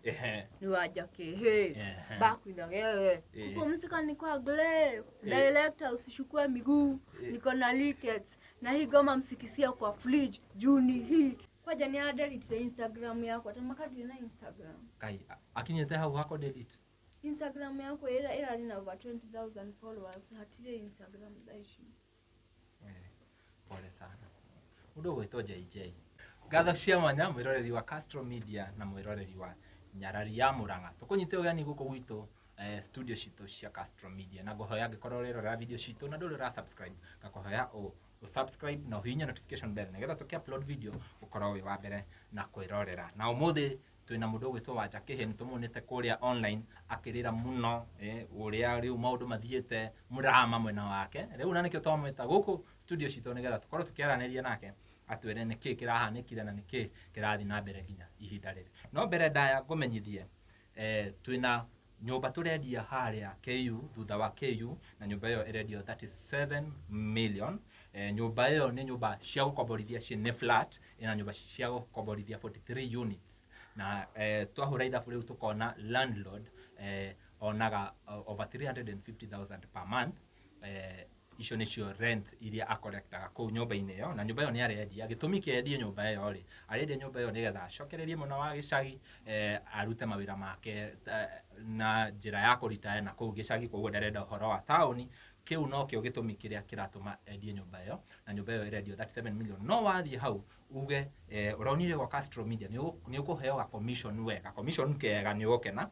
muno ni waja Kihii back with the kupumzika ni kwa gle director usishukue miguu niko na leakage na hii goma msikisia kwa fridge Juni hii kwa jani ya delete Instagram yako atamakati na Instagram kai akinyete hau hako delete Instagram yako ila lina over 20,000 followers hatire Instagram daishi pole sana mudo wetwa JJ gatho cia mwanya mwiroreri wa Castro Media na mwiroreri wa Nyarari ya Muranga tukunyite ugani guko gwitu studio cito cia Castro Media na gohoya ngikorwo rero video cito na nduri ra subscribe gakohoya o subscribe na hinya notification bell nigetha tuki upload video ukorwo wi wa mbere na kwirorera na umuthi twina mundu gwitwo Wanja Kihii nitumunite kuria online akirira muno uria riu maundu mathiete murama mwena wake riu na nikio twamwita guku studio cito nigetha tukorwo tukiaraniria nake atwere niki kirahanikire na niki kirathi na mbere nginya ihinda riri no mbere ndaya ngumenyithie twina nyumba turendia haria KU thutha wa KU na nyumba iyo irendio 37 million nyumba iyo ni nyumba cia gukomborithia ci flat ina nyumba cia gukomborithia 43 units na twahura ithabu riu tukona landlord onaga over 350,000 per month icio nicio rent iria akorektaga ku nyumba-ini iyo na nyumba iyo ni arendia gitumi kiendia nyumba iyo ri arendia nyumba iyo nigetha acokererie muno wa gicagi arute mawira make na njira ya kuritaya na ku gicagi koguo ndarenda uhoro wa tauni kiu no kio gitumi kiria kiratuma endie nyumba iyo na nyumba iyo irendio 37 million no wathie hau uge uronire kwa Castro Media ni ukuheo ga commission wega commission kega ni ukena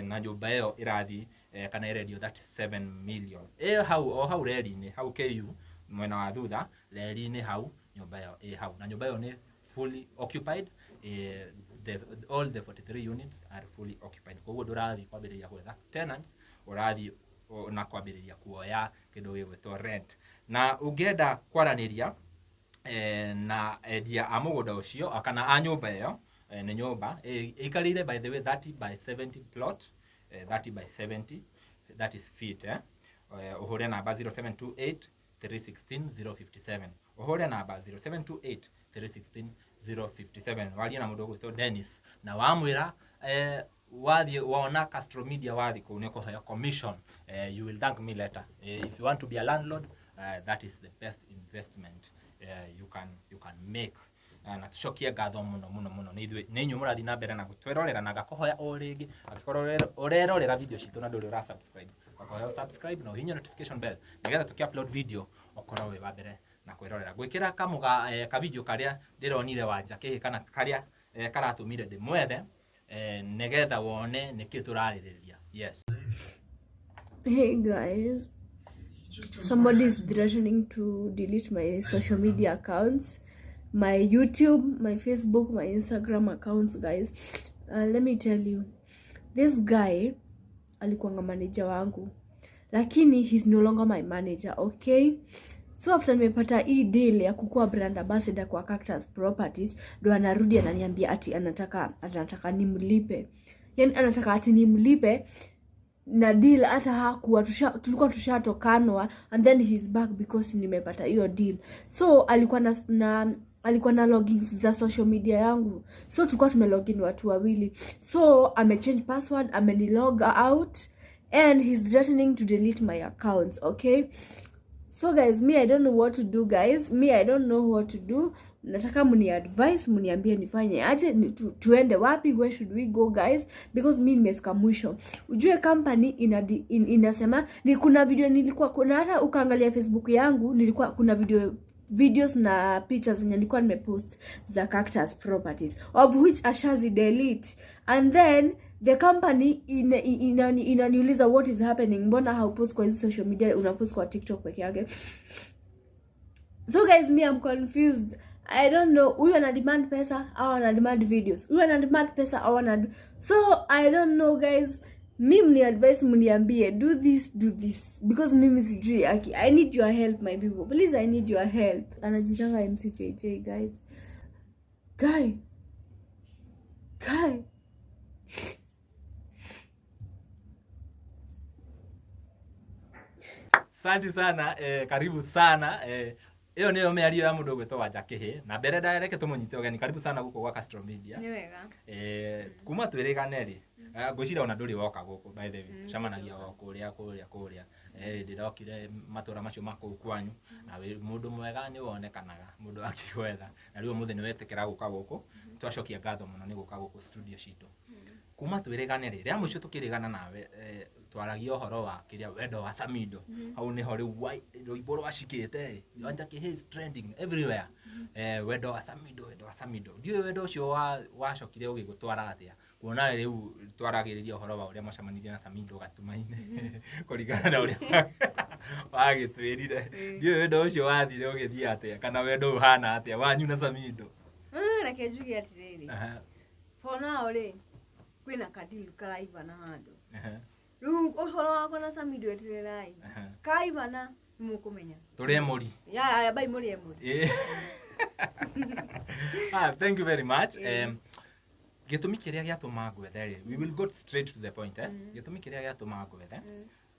na nyumba iyo irathi kana irendio 37 million hau reri-ini hau KU mwena wa thutha reri-ini hau nyumba iyo hau na nyumba iyo ni fully occupied all the 43 units are fully occupied koguo ndurathi kwambiriria gwetha tenants urathi na kwambiriria kuoya kindu gigwitwo rent na ungienda kwaraniria na endia a mugunda ucio akana a nyumba iyo ni nyumba ikarire by the way 30 by 70 plot 30 by 70 that is feet uhure namba 0728 316 057 uhure namba 0728 316 057 walia na mundu gwitwo Dennis na wamwira wathi waona Castro Media wathi kuneko haya commission you will thank me later if you want to be a landlord that is the best investment you can make na tucokie ngatho muno ni nyu murathi na mbere na gutwerorera na gakohoya o ringi agikorwo urerorera video citu na nduri ura subscribe gakohoya subscribe na hinya notification bell nigetha tuki upload video okorwo we wa mbere na kwirorera gwikira kamuga ka video karia ndironire Wanja Kihii kana karia karatumire ndimwethe nigetha wone niki turaririria yes. Hey guys, somebody is threatening to delete my social media accounts, my YouTube, my Facebook, my Instagram accounts, guys. Let me tell you, this guy alikuwa manager wangu, lakini he's no longer my manager, okay? So after nimepata hii deal ya kukua brand ambassador kwa Cactus Properties, ndo anarudi ananiambia ati anataka nimlipe. Yani anataka ati nimlipe na deal hata hakuwa tulikuwa tushatokanwa and then he's back because nimepata hiyo deal. So alikuwa na logins za social media yangu. So tulikuwa tumelogin watu wawili. So amechange password, amenilog out and he's threatening to delete my accounts, okay? So guys, me I don't know what to do, guys. I don't know what to do. Nataka muni advice, muniambie nifanye aje, tuende wapi, where should we go, guys? Because mimi nimefika mwisho. Ujue company inasema ni kuna video kuna hata ukaangalia Facebook yangu kuna videos na pictures nilikuwa nimepost za Cactus Properties of which ashazi delete and then the company inaniuliza what is happening, mbona haupost kwa social media, unapost kwa TikTok peke yake. So guys, me I'm confused. I don't know, huyu ana demand pesa au ana demand videos, huyu ana demand pesa au ana so I don't know, guys. Mimi advice mniambie do this because mimi sijui. I need your help, my people, please, I need your help. Anajitanga MCJJ, guys. Guy. Asante sana, karibu sana. Iyo niyo mĩario ya mũndũ gwĩtwo Wanja Kihii na mbere ndareke tũmũnyite ũgeni karibu sana gũkũ gwa Castro Media. Nĩ wega. Kuma twĩrĩgane rĩ. Ngwĩciria ona ndũrĩ woka gũkũ by the way. Tucamanagia o kũrĩa. Ndĩrokire matũra macio makũu kwanyu na mũndũ mwega nĩ wonekanaga mũndũ akĩgwetha na rĩu mũthenya wetĩkĩra gũka gũkũ twacokia ngatho mũno nĩ gũka gũkũ studio citũ. Kuma twĩrĩgane rĩ rĩa mũico tũkĩrĩgana nawe twaragia ũhoro wa kĩrĩa wendo wa Samido hau nĩho rĩu rwĩmbo rwacikĩte Wanja Kihii is trending everywhere wendo wa Samido ndiũ wendo ũcio wacokire ũgĩgũtwara atĩa kuona rĩu twaragĩrĩria ũhoro wa ũrĩa macemanirie na Samido gatumainĩ kũringana na ũrĩa wagĩtwĩrire ndiũ wendo ũcio wathire ũgĩthiĩ atĩa kana wendo ũhana atĩa wanyu na Samido reke njuge atĩrĩrĩ for now rĩ kwĩna kadili karaivana handũ rĩu ũhoro wakwa na Samido etererai kaivana nĩmũkũmenya tũrĩ mũri ya bai mũri emũri. Thank you very much. Gĩtũmi kĩrĩa gĩatũma ngwethe rĩ we will go straight to the point gĩtũmi kĩrĩa gĩatũma ngwethe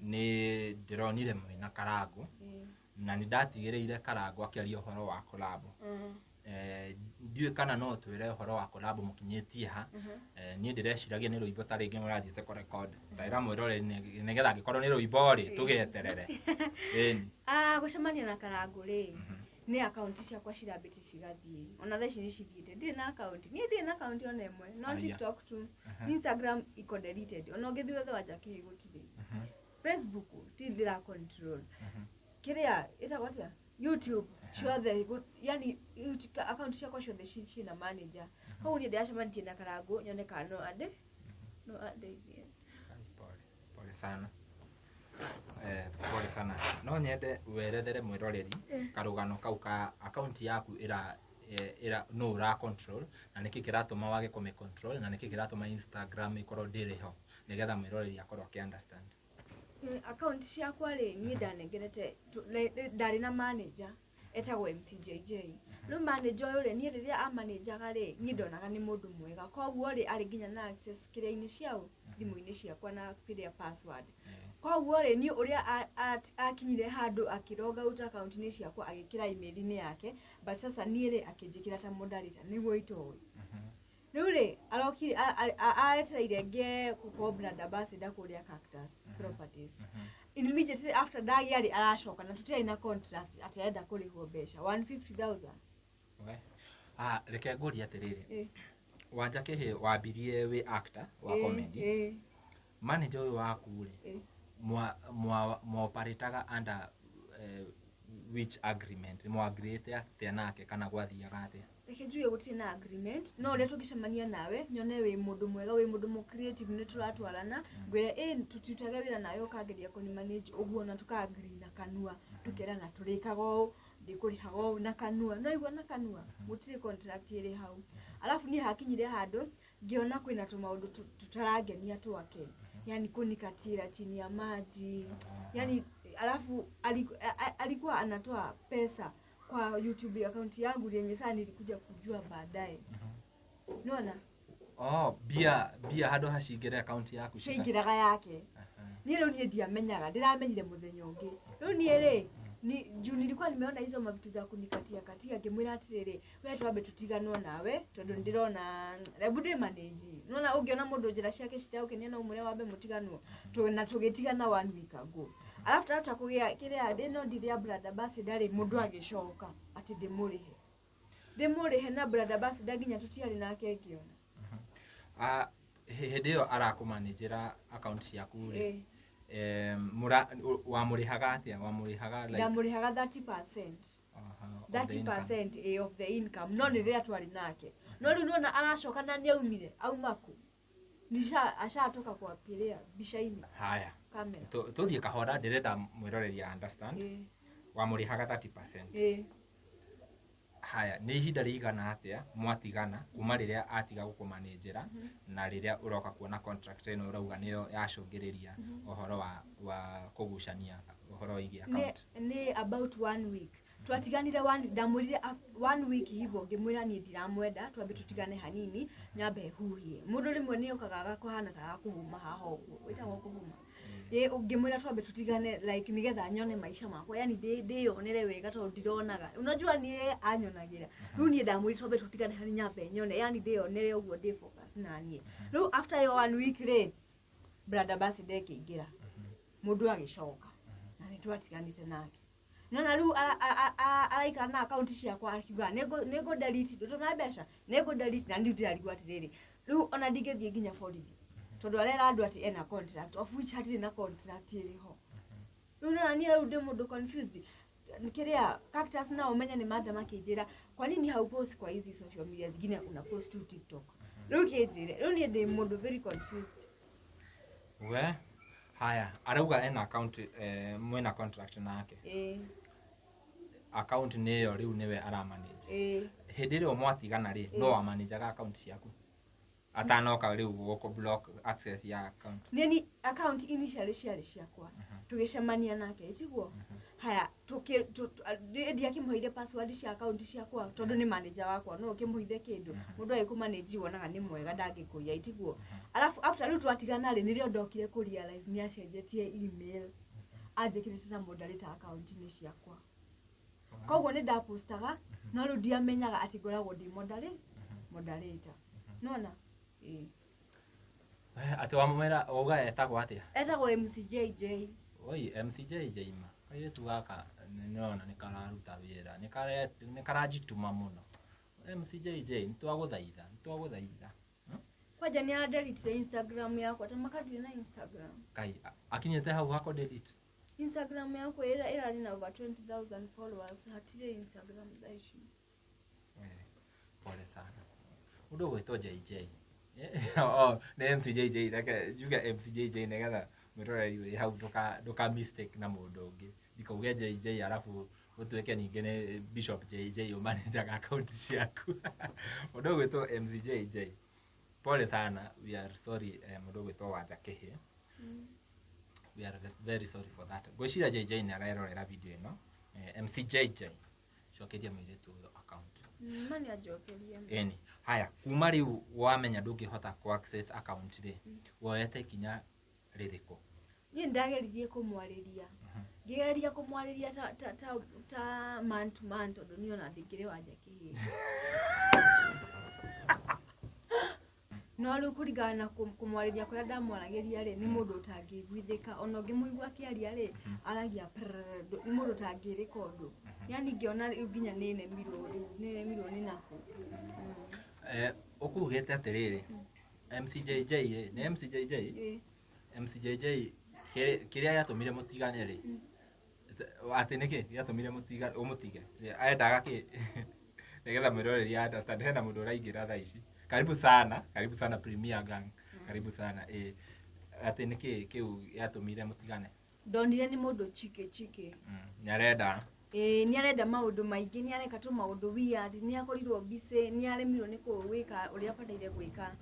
nĩ ndĩronire mwĩna Karangũ na nĩ ndatigĩrĩire Karangũ akĩaria ũhoro wa collab. Ndiũĩ kana no twĩre ũhoro wa collab mũkinyĩtie ha niĩ ndĩreciragia nĩ rwĩmbo ta rĩngĩ mũrathiĩte kũrecord taĩra mwĩroreri nĩgetha angĩkorwo nĩ rwĩmbo rĩ tũgĩeterere. Gũcemania na Karangũ rĩ nĩ account ciakwa cirambĩte cigathiĩ ona thaa ici nĩ cithiĩte ndirĩ na account niĩ ndirĩ na account ona ĩmwe no TikTok tu Instagram iko deleted ona ũngĩthiĩ wethe Wanja Kihii gũtirĩ Facebook ti ndĩra control kĩrĩa ĩtagwo atĩa YouTube ciothe yani account ciakwa ciothe ciina manager hau niĩ ndĩracemanirie na Karangũ nyone kana no andeithie. Pole sana. Pole sana. No nyende werethere mwĩroreri karũgano kau ka account yaku ĩra no ra control na nĩkĩ kĩratũma wage kũme control na nĩkĩ kĩratũma Instagram ĩkorwo ndĩrĩ ho nĩgetha mwĩroreri akorwo akĩ understand. Account ciakwa rĩ niĩ ndanengerete ndarĩ na manager etagwo MCJJ no manager ũyũ rĩ niĩ rĩrĩa amanajaga rĩ niĩ ndonaga nĩ mũndũ mwega koguo rĩ arĩ nginya na access kĩrĩa-inĩ ciao thimũ-inĩ ciakwa na kĩrĩa password koguo rĩ niĩ ũrĩa akinyire handũ akĩroga out account-inĩ ciakwa agĩkĩra email-inĩ yake but sasa niĩ rĩ akĩnjĩkĩra ta moderator nĩguo itoĩ rĩu rĩ arokire aetereire nge gũkorwo brand ambassador kũrĩa Cactus Properties immediately after ndagĩa rĩ aracoka na tũtirĩ na contract atenda kũrĩhwo mbeca 150,000. Reke ngũrie atĩrĩrĩ Wanja Kihii wambirie wĩ actor wa comedy manager ũyũ waku rĩ mwaoparĩtaga under which agreement mwagrĩte atĩa nake kana gwathiaga atĩa? Reke njuge gũtirĩ na agreement no ũrĩa tũngĩcemania nawe nyone wĩ mũndũ mwega wĩ mũndũ mũ creative nĩ tũratwarana ngwĩre tũtiutage wĩra nawe ũkangeria kũni manage ũguo na tũka-agree na kanua tũkerana tũrĩkaga ũũ ndĩkũrĩhaga ũũ na kanua no igua na kanua gũtirĩ contract ĩrĩ hau alafu niĩ hakinyire handũ ngĩona kwĩna tũmaũndũ tũtarangenia twake yani kunikatira chini ya maji yani alafu alikuwa anatoa pesa kwa YouTube account yangu yenye sana nilikuja kujua baadaye. Unaona? Bia hado hashigere account yaku shigiraga yake. Niĩ rĩu niĩ ndiamenyaga ndiramenyire mũthenya ũngĩ. Rĩu niĩ rĩ juu nilikuwa nimeona hizo mavitu za kunikatia ngĩmwĩra atĩrĩrĩ we twambe tũtiganwo nawe tondũ ndĩrona rebude manage. Unaona ũngĩona mũndũ njĩra ciake citagũkenia na ũmũre wambe mũtiganwo na tũgĩtigana 1 week ago. Alafu kũgĩa kĩrĩa ndĩno ndiria brand ambassador rĩ mũndũ agĩcoka atĩ ndĩmũrĩhe na brand ambassador nginya tũtiarĩ nake ngĩona. Hĩndĩ ĩyo arakũmanĩjĩra account yaku rĩ wamũrĩhaga atĩa wamũrĩhaga like ndamũrĩhaga 30%. 30% of the income no nĩ rĩrĩa twarĩ nake no rĩu nona aracoka na nĩaumire aumako nisha ashatoka kwa kĩrĩa bica-inĩ haya kamera tũthiĩ kahora ndĩrenda mwĩroreri understand wamũrĩhaga 30%. Haya nĩ ihinda rĩigana atĩa mwatigana kuma rĩrĩa atiga gũkũmanĩjĩra na rĩrĩa ũroka kuona contract ĩno ũrauga nĩyo yacũngĩrĩria ũhoro wa kũgucania ũhoro wĩgiĩ account? Nĩ about 1 week twatiganire ndamwĩrire 1 week hivyo ngĩmwĩra niĩ ndiramwenda twambe tũtigane hanini nyambe huhie mũndũ rĩmwe nĩ okaga agakũhana ta agakũhuma haha ũguo wĩtagwo kũhuma Ungimwira twambe tutigane like nigetha nyone maisha makwa yani ndionere wega to ndironaga unajua ni anyonagira riu ni ndamwira twambe tutigane hani nyambe nyone yani ndionere uguo ndi focus na nie riu after your 1 week re brother basi deke ingira mundu agicoka na nitwatiganite nake nona riu araika na account ciakwa akiuga nego delete ndotona mbeca nego delete na ndio ndirarigwa atiriri riu ona ndingethie nginya borithi tondu arera andu ati ena contract of which hatire na contract iriho riu nona nie riu ndi mundu confused nikiria cactus na umenya ni mada makijira kwa nini hau post kwa hizi social media zingine una post tu TikTok riu kijire riu ni ndi mundu very confused we haya arauga ena account mwena contract nake account niyo riu niwe ara manage hindi rio mwatigana ri no wa manage account ciaku atanoka riu guko block access ya account nini account initially ciakwa tugicemania nake itiguo haya ndi akimhoire password cia account ciakwa tondu ni manager wakwa no ukimhoithe kindu mundu ai ku manage wonaga ni mwega ndangikuya itiguo alafu after riu twatigana ri nirio ndokire ku realize ni acenjetie email anjikirite na moderator account ni ciakwa koguo ni ndapostaga no riu ndiamenyaga ati ngoragwo ndi moderator nona ati wamwera uga etagwo atia etagwo MCJJ oi MCJJ ma kaire tu gaka nona nikararuta wira nikarajituma muno MCJJ ntwaguthaitha kwaja ni delete Instagram yakwa tamakati na Instagram kai akinyete hau hako delete Instagram yako ira na over 20,000 followers hatire Instagram daishi pole sana udo gwetwo JJ ne MCJJ like juga MCJJ negatha mwiroreri hau ndoka mistake na mundu ungi ndikauge JJ alafu utweke ninge ne Bishop JJ umanage account ciaku udo gwetwo MCJJ pole sana we are sorry mundu gwetwo Wanja Kihii we are very sorry for that gwicira JJ ni arerorera video ino MCJJ cokeria mwiretu account mani ajokeria eni haya kuma riu wamenya ndungihota ku access account ri woete kinya ririko ni ndageririe kumwariria ngigeria kumwariria ta man to man tondu niona ndingire Wanja Kihii no riu kurigana kumwariria kuria ndamwaragiria ri ni mundu utangiguithika ono ngimuigua kiaria ri aragia ni mundu utangirika undu yani ngiona nginya nene miro ni naku ukugete atiriri MCJJ ne MCJJ kiria yatumire mutigane ri ati niki yatumire mutigane umutige aendaga ki nigetha mwiroreri ya understand hena mundu uraingira tha ici karibu sana Premier Gang karibu sana ati niki kiu yatumire mutigane ndonire ni mundu chike nyarenda ni arenda maundu maingi ni areka tu maundu weird ni akorirwo busy ni aremirwo ni kuwika uria bataire gwika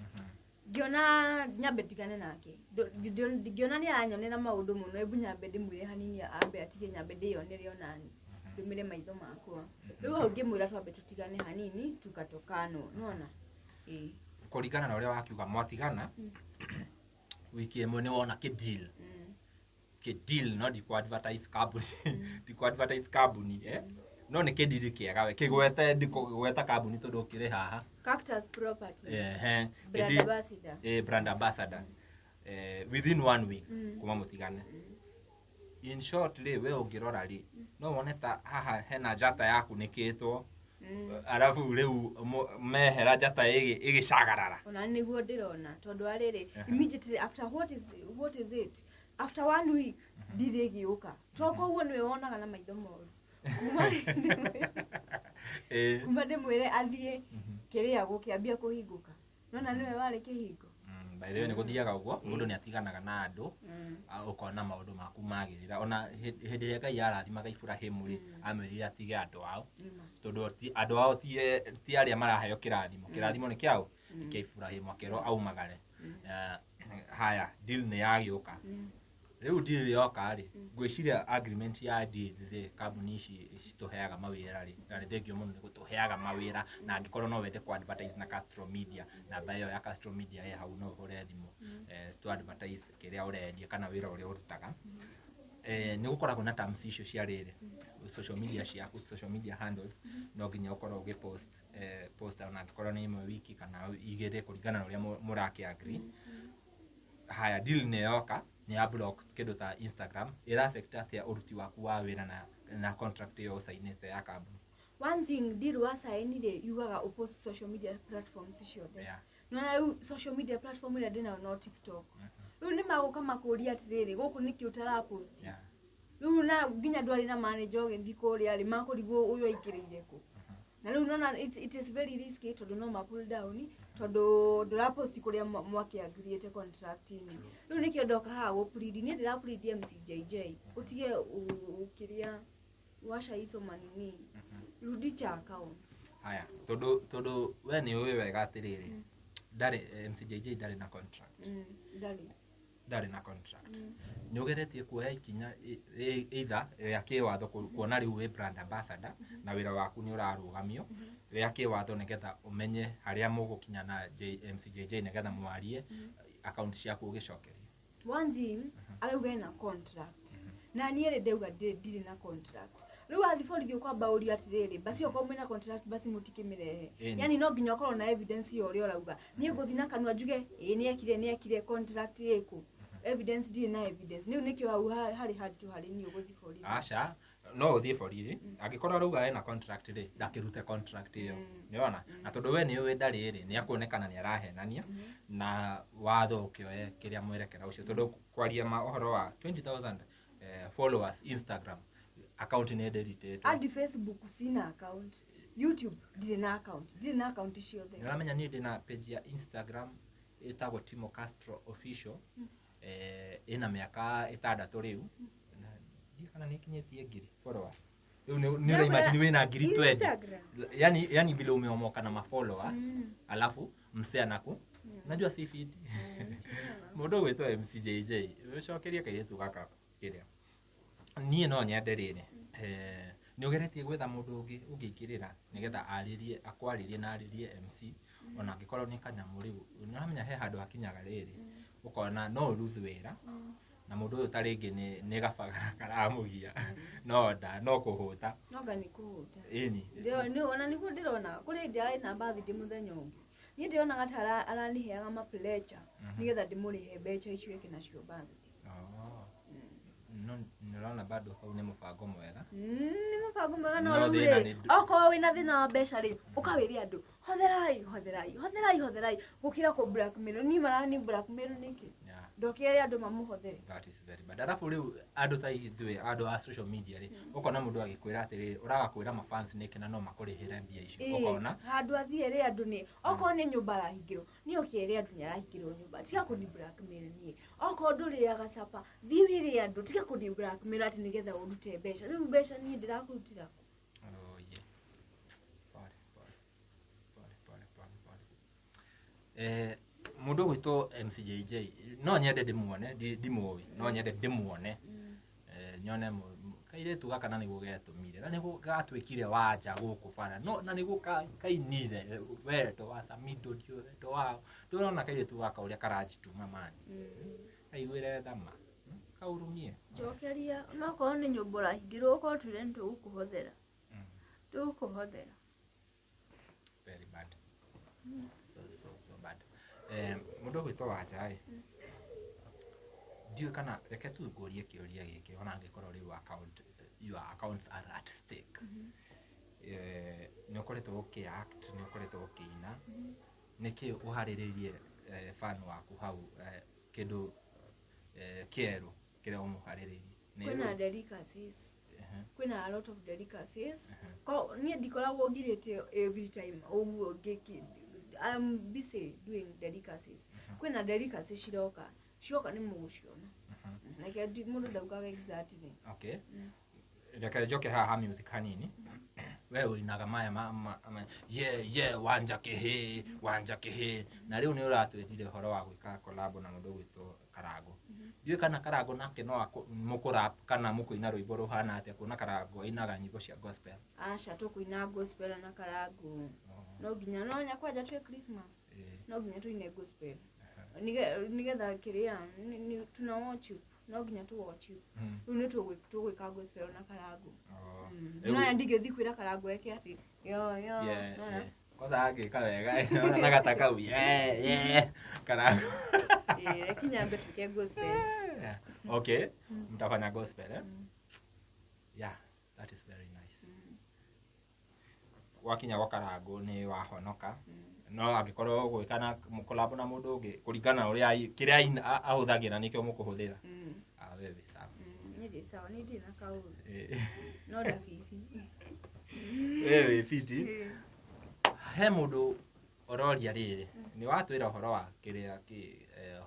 ngiona nyambe tigane nake ngiona ni aranyonera maundu muno ebu nyambe ndimwire hanini ambe atige nyambe ndiyonere onani ndumire maitho makwa riu hau ngimwira twambe tutigane hanini tukatokano nona kuringana na uria wakiuga mwatigana wiki imwe ni wona ki deal no di ku advertise company no ni kidiri kiega we kigwete ndikugweta company tondu kire haha Cactus Properties brand ambassador within 1 week kuma mutigane in short we ungirora ri no wone ta haha hena jata yaku nikitwo arafu riu mehera jata igicagarara ona niguo ndirona tondu ariri immediately after what is it after 1 week ndirigiuka toko uguo niwe wonaga na maitho moru kuma ndimwire athie kiria gukiambia kuhinguka nona niwe wari kihingo by the way ni guthiaga uguo mundu ni atiganaga na andu ukona maundu maku magirira ona hindi ria Ngai arathimaga Ibrahimu ri amwirire atige andu ao tondu andu ao ti aria maraheo kirathimo ni kiao kia Ibrahimu akero aumagare haya deal ni yagiuka riu deal yoka ri gwiciria agreement ya deal ri company ici tuheaga mawira ri na thengio muno ni gutuheaga mawira na angikorwo no wende ku advertise na Castro Media na bayo ya Castro Media hau no hore thimu to advertise kiria urendia kana wira uria urutaga ni gukoragwo na terms icio cia riri social media ciaku social media handles no nginya ukorwo ugipost post ona ngikorwo ni imwe wiki kana igire kuringana na uria muraki agree haya deal ne yoka ni ya block kindu ta Instagram ira affect atia uruti waku wa wira na contract yo usainite ya kambuni. One thing deal wa sainire yugaga upost social media platforms ciothe. Yeah. No social media platform ira ndina no TikTok. Riu ni maguka makuria atiriri guku niki utara post. Yeah. Riu na nginya ndwari na manager ogethi kuria ri makurigwo uyu aikirire ku. Na riu nona it is very risky to do no ma pull down to do ndura post kuria mwaki agreete contract ni. Riu niki ndoka ha go plead ni ndira plead MCJJ. Utige ukiria washa hizo manini. Rudicha accounts. Haya, todo we ni wewe wega atiriri. Ndari MCJJ ndari na contract. Ndari na contract. Nyogeretie kuoya ikinya either Yake watho kuona riu we brand ambassador na wira waku ni urarugamio. Yake watho nigetha umenye haria mugukinya na MCJJ nigetha mwarie account ciaku ugicokeria. One thing, arauga na contract. Na niere ndeuga ndiri na contract. Riu athiborithi kwa bauri atiriri basi uko mwina contract basi mutikimirehe. Yani no nginya ukorwo na evidence yo uri urauga. Nie guthi na kanwa njuge ni ekire contract yeku. Evidence ndi na evidence. Niu nikio hau hari hatu hari ni uguthi borithi. Acha no uthie borithi angikorwo arauga ena contract ri ndakirute contract iyo niona na tondu we ni we ndari ri ni akuonekana ni arahenania na watho ukioe kiria mwerekera ucio tondu kwaria ma ohoro wa 20,000 followers Instagram account ni deleted. Adi Facebook sina account. YouTube ndina account ciothe. Niramenya ni ndina page ya Instagram etagwo Timo Castro official ina miaka 6 riu na ndi kana ni kinyetie ngiri followers. Riu ni imagine we na ngiri 20. Yani vile umeomoka na ma followers alafu msea naku unajua si fit. Mundu gwitwa MCJJ ucokeria kairetu gaka kiria nie no nyende riri ni ugeretie gwetha mundu ungikirira nigetha aririe akwaririe na aririe MC ona ngikorwo ni kanyamu riu uramenya he handu hakinyaga riri ukona no lose wira na mundu uyu taringi ni gabagara karamugia no kuhuta noga ni kuhuta ini ndio ni ona niguo ndirona kuri ndai na bathi ndi muthenya ungi ni ndiona gatara araniheaga ma pleasure nigetha ndimurihe mbeca icio iki nacio bathi. No nirona bado hau ni mubango mwega. Ni mubango mwega no rure. Oko wina thina wa mbeca ri ukawiria andu hotherai gukira ko blackmail ni marani blackmail niki. Ndokere andu mamuhothere. That is very bad. Arafu riu andu ta ithwe andu a social media ri ukona mundu agikwira atiri uraga kwira ma fans niki na no makurihira mbia icio ukona andu athie ri andu ni oko ni nyumba rahingiro ni okere andu ni arahingiro nyumba tiga kuni blackmail ni oko nduri ya gacapa thiwiri andu tiga kuni blackmail ati nigetha urute mbeca riu mbeca ni ndirakurutira ku. Mundu gwito MCJJ no nyende ndimuone ndimuwi no nyende ndimuone nyone kairetu gaka na niguo getumire na niguo gatwikire wanja guku bara no na niguo kainire weto wa samido dio to wao ndurona kairetu gaka uria karajituma mani aigwire thama kaurumie jokeria no ko ni nyumbura hingiro ko twire ntu ukuhothera tukuhothera very bad so bad. Mundu gwitwa Wanja ndiu kana reke tu ngurie kiuria giki ona ngikorwo riu your accounts are at stake. Ni ukoretwo ukiact ni ukoretwo ukiina niki uhariririe fan waku hau kindu kieru kire umuhariririe kwina delicacies kwina a lot of delicacies ko ni ndikoragwo ngirite every time oguo ngiki I'm busy doing delicacies. Kwina delicacies shiroka ni muguciona. Like I mundu ndaugaga exactly. Okay. Reka joke haha music hanini. We urinaga maya Wanja Kihii na riu ni uratwendire horo wa gwika collab na mundu gwitwo Karago. Ndiwe kana Karago nake no mukurap kana mukuina rwimbo ruhana atia kuna Karago inaga nyimbo cia gospel. Acha tukuina gospel na Karago. No ginya no nyakwaja twe Christmas. No ginya tu ine gospel. nigetha kiria tuna watch no nginya tu watch ni tu gwika gospel na Karangu no ya ndigĩthi kwĩra Karangu eke ati yo kosa agĩka wega ona nagataka Karangu kinyambe tuke gospel okay mtafanya gospel yeah that is very nice wakinya kwa Karangu ni wahonoka no agikorwo gwikana collab na mundu ungi kuringana uria kiria ahuthagira nikio mukuhuthira wewe sawa ni sawa ni ndina kauru no da fifi wewe fiti he mundu ororia riri ni watwira horo wa kiria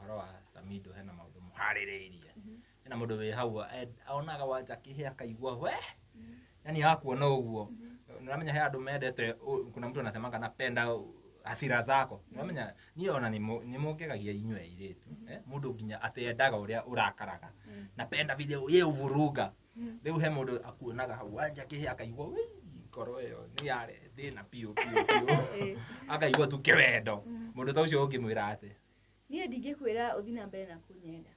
horo wa Samido hena maundu muhaririirie hena mundu we hau aonaga Wanja Kihii akaigua we yani hakuona uguo unamenya he andu mendete kuna mtu anasema napenda hasira zako unamenya niona ni mugegagia inywe iretu mundu nginya atendaga uria urakaraga napenda video ye uvuruga riu he mundu akuonaga Wanja Kihii akaigua we ngoro yo ni yare thina pio akaigua tu kiwendo mundu ta ucio ungimwira ate nie ndingikwira uthina mbere na kunyenda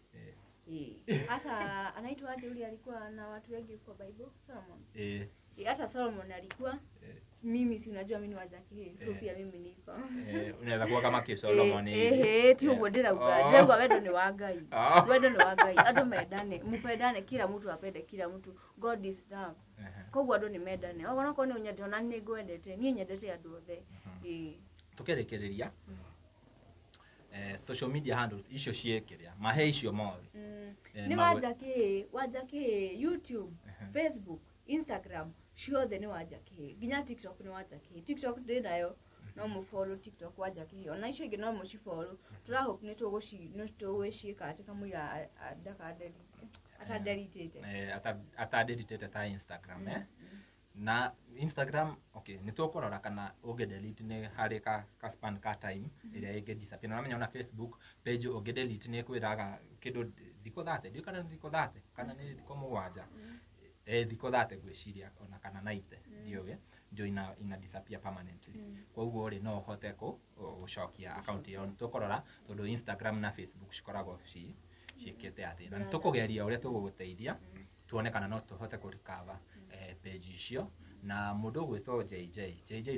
hata anaitwa aje ule alikuwa na watu wengi kwa Bible Solomon hata Solomon alikuwa mimi si unajua mimi ni Wanja Kihii so pia mimi niko unaweza kuwa kama Solomon ti ugo ndira wendo ni wa Ngai wendo ni wa Ngai andu mupendane kila mtu apende kila mtu God is love kogwa andu ni mendane ogona ko ni unyende ona ni ngwendete ni nyendete andu othe tukerekereria social media handles icio ciekeria mahe icio mori ni Wanja Kihii YouTube Facebook Instagram ciothe ni Wanja Kihii nginya TikTok ni Wanja Kihii TikTok ndi nayo no mu follow TikTok Wanja Kihii ona icio ingi no mu ci follow turahope ni tugwicika ati kamwira atadelete ta Instagram na Instagram okay ni tukorora kana uge delete ni hari ka span ka time iria ige disappear na menya na Facebook page uge delete ni kwiraga kido thiko thate ndio kana thiko thate kana ni thiko mugwanja thiko thate gwiciria ona kana naite ndio we ndio ina disappear permanently kwa uguo ri no hote ko ucokia account yo tukorora tondu Instagram na Facebook cikoragwo cikete ati na tukugeria uria tuguguteithia tuone kana no tuhote ku recover page icio na mundu gwitwo JJ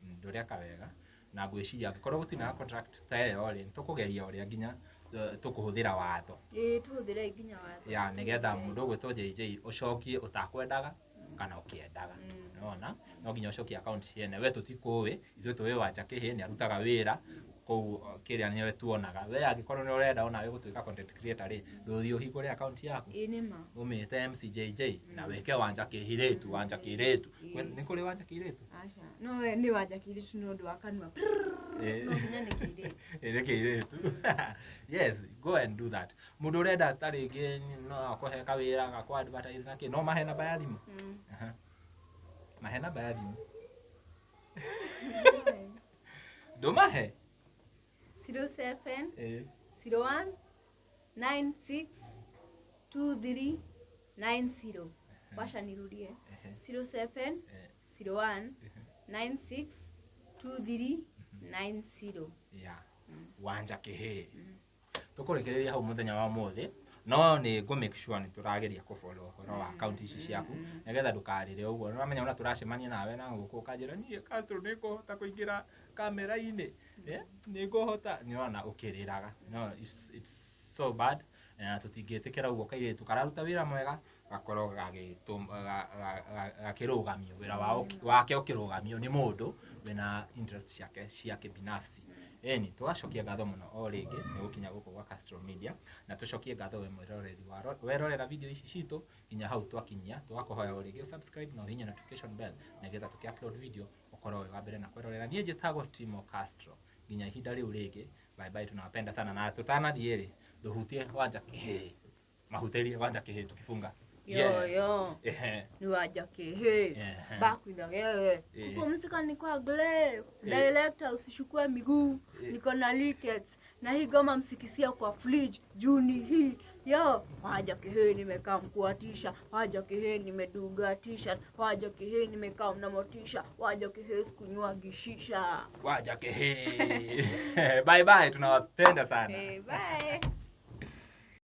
ndureka wega na gwiciria gikorwo gutina contract ta yo ri tukugeria uria nginya tukuhuthira watho tuhuthire nginya watho ya nigetha mundu gwitwo JJ ucokie utakwendaga kana ukiendaga unaona no nginya ucokie account yene we tutikuwe ithu tuwe Wanja Kihii ni arutaga wira kou kiria niwe tuonaga we agikorwo ni urenda ona we gutuika content creator ri nduthi uhingure account yaku nima umite MCJJ na weke Wanja Kihii retu ni kuri Wanja Kihii retu acha no ni Wanja Kihii retu no ndu akanwa no nginya ni Kihii retu yes go and do that mundu urenda taringi no akohe kawira ga kwa advertise na ki no mahe namba ya thimu mahe namba ya thimu domahe 07 01 96 23 90 washa nirudie 07 01 96 23 90 yeah Wanja Kihii tukurekereria hau muthenya wa muthi no ni go make sure ni turageria ku follow horo wa account ici ciaku nigetha ndukarire uguo no amenya ona turacemania nawe na guku kanjira nie Castro niko hota kuingira kamera-ini ni gohota ni ona ukiriraga no it's so bad na tutingitikira uguo kaire tukararuta wira mwega gakorwo gakirugamio wira wake ukirugamio ni mundu wina interest ciake binafsi eni tugacokia ngatho muno o ringi ni gukinya guku gwa Castro Media na tucokie ngatho we mwiroreri werorera video ici citu nginya hau twakinyia tugakuhoya o ringi subscribe na hinya notification bell nigetha tuki-upload video ukorwo wa mbere na kwirorera nie njitagwo Timo Castro nginya ihinda riu ringi bye bye tunawapenda sana na tutanathiĩ ri nduhutie Wanja Kihii mahutĩrie Wanja Kihii tukifunga yo ni Wanja Kihii bakuinage kupumzika ni kwa glare director usishukue miguu niko na leakage na hii goma msikisia kwa fridge juni hii Yo, Wanja Kihii nimekaa mkuatisha, Wanja Kihii nimeduga t-shirt, Wanja Kihii nimekaa na motisha, Wanja Kihii sikunywa gishisha. Wanja Kihii. Bye bye, tunawapenda sana. Bye.